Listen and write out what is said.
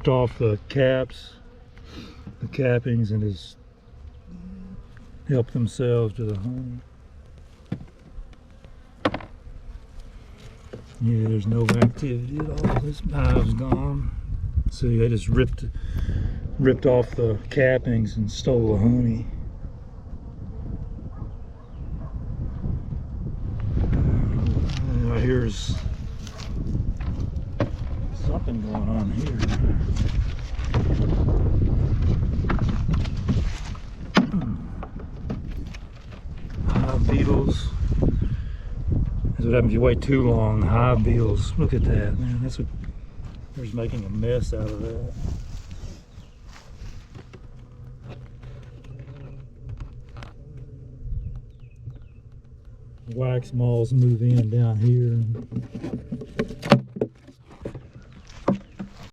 ripped off the caps, the cappings, and has helped themselves to the honey. Yeah, there's no activity at all. This hive's gone. See, they just ripped off the cappings and stole the honey. Here's something going on here. Hive beetles. That's what happens if you wait too long. Hive beetles. Look at that, man. That's what they're just making a mess out of that. Wax moths move in down here.